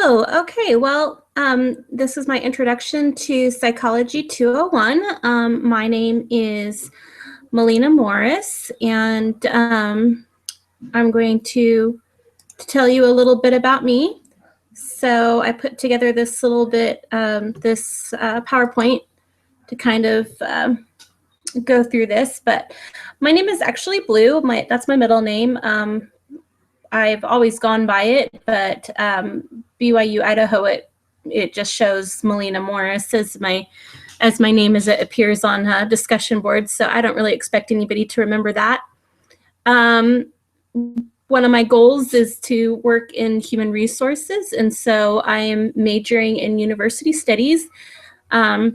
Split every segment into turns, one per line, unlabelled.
Okay. Well, this is my introduction to Psychology 201. My name is Melina Morris, and I'm going to tell you a little bit about me. So I put together this little bit, this PowerPoint to kind of go through this, but my name is actually Blue. That's my middle name. I've always gone by it, but BYU Idaho, it just shows Melina Morris as my name as it appears on discussion boards. So I don't really expect anybody to remember that. One of my goals is to work in human resources, and so I am majoring in university studies. I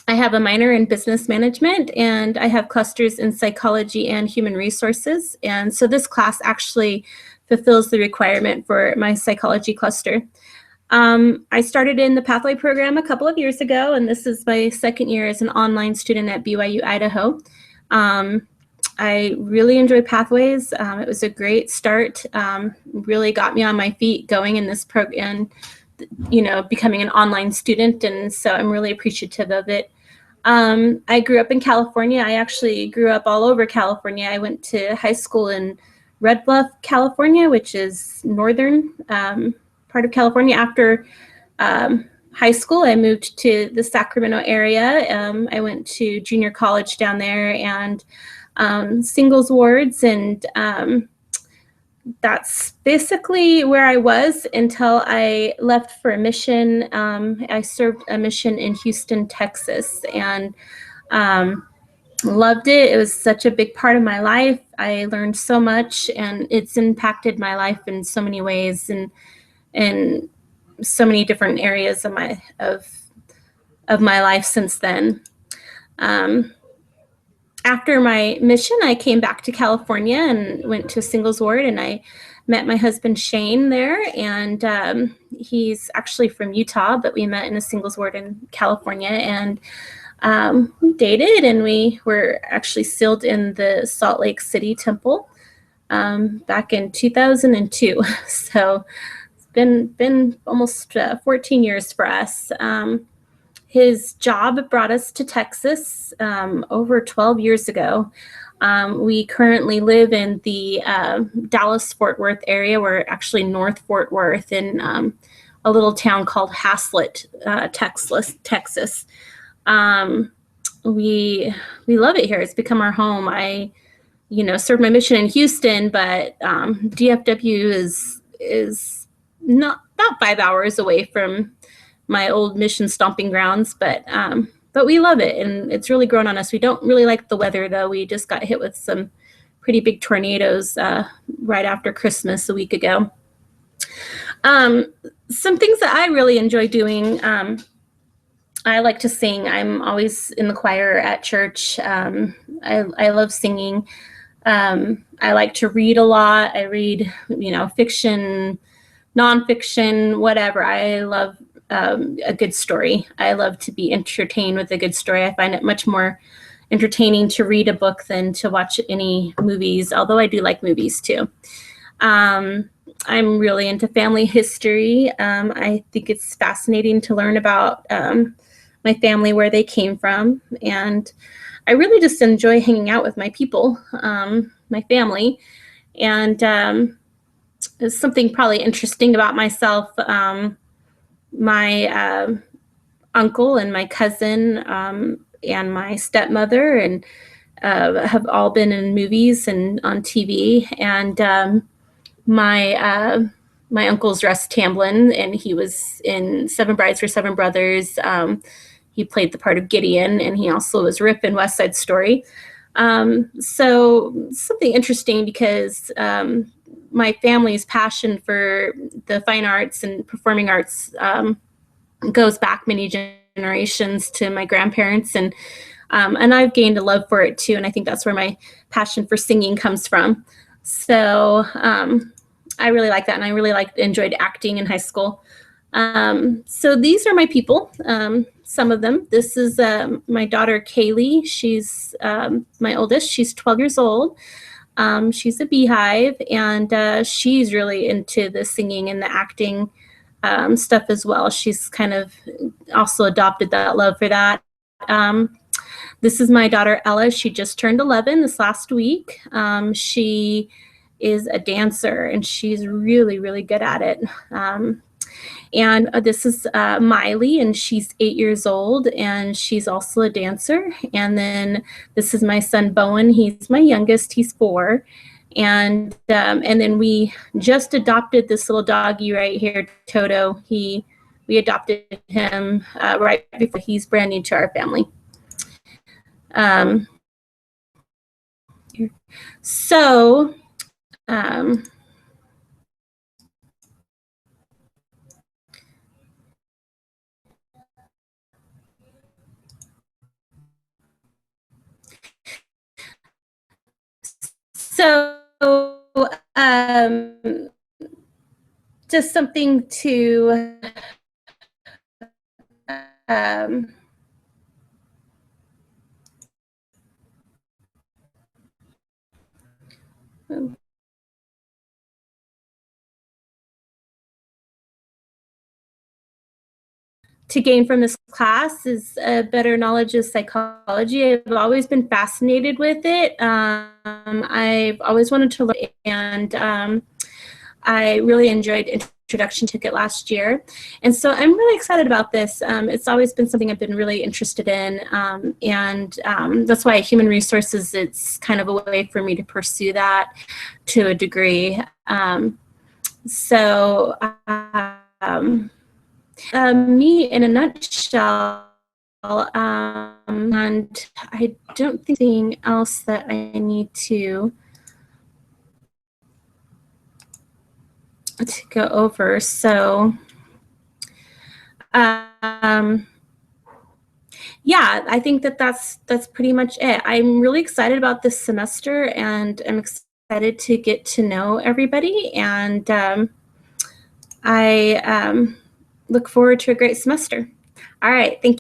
have a minor in business management, and I have clusters in psychology and human resources. And so this class actually fulfills the requirement for my psychology cluster. I started in the Pathway program a couple of years ago, and this is my second year as an online student at BYU Idaho. I really enjoy Pathways. It was a great start. Really got me on my feet going in this program, becoming an online student, and so I'm really appreciative of it. I grew up in California. I actually grew up all over California. I went to high school in Red Bluff, California, which is northern part of California. After high school, I moved to the Sacramento area. I went to junior college down there and singles wards, and that's basically where I was until I left for a mission. I served a mission in Houston, Texas, and loved it. It was such a big part of my life. I learned so much, and it's impacted my life in so many ways and in so many different areas of my life since then. After my mission, I came back to California and went to a singles ward, and I met my husband Shane there, and he's actually from Utah, but we met in a singles ward in California, and we dated, and we were actually sealed in the Salt Lake City Temple back in 2002. So it's been almost 14 years for us. His job brought us to Texas over 12 years ago. We currently live in the Dallas-Fort Worth area. We're actually North Fort Worth in a little town called Haslett, Texas. We love it here. It's become our home. I, served my mission in Houston, but DFW is not about 5 hours away from my old mission stomping grounds, but we love it, and it's really grown on us. We don't really like the weather, though. We just got hit with some pretty big tornadoes right after Christmas a week ago. Some things that I really enjoy doing, I like to sing. I'm always in the choir at church. I love singing. I like to read a lot. I read, fiction, nonfiction, whatever. I love a good story. I love to be entertained with a good story. I find it much more entertaining to read a book than to watch any movies, although I do like movies too. I'm really into family history. I think it's fascinating to learn about my family, where they came from, and I really just enjoy hanging out with my people, my family, and there's something probably interesting about myself. My uncle and my cousin and my stepmother and have all been in movies and on TV. And my uncle's Russ Tamblyn, and he was in Seven Brides for Seven Brothers. He played the part of Gideon, and he also was Rip in West Side Story. So something interesting, because my family's passion for the fine arts and performing arts goes back many generations to my grandparents, and I've gained a love for it too, and I think that's where my passion for singing comes from. So I really like that, and I really enjoyed acting in high school. So these are my people, some of them. This is my daughter Kaylee. She's my oldest. She's 12 years old. She's a beehive, and she's really into the singing and the acting. stuff as well. She's kind of also adopted that love for that. This is my daughter, Ella. She just turned 11 this last week. She is a dancer, and she's really, really good at it. And this is Miley, and she's 8 years old, and she's also a dancer. And then this is my son, Bowen. He's my youngest. He's 4. And then we just adopted this little doggy right here, Toto. We adopted him right before. He's brand new to our family. So just something to gain from this class is a better knowledge of psychology. I've always been fascinated with it. I've always wanted to learn, and I really enjoyed Introduction to it last year. And so I'm really excited about this. It's always been something I've been really interested in. And that's why human resources, it's kind of a way for me to pursue that to a degree. Me in a nutshell, and I don't think anything else that I need to go over. So yeah, I think that's pretty much it. I'm really excited about this semester, and I'm excited to get to know everybody, and I look forward to a great semester. All right, thank you.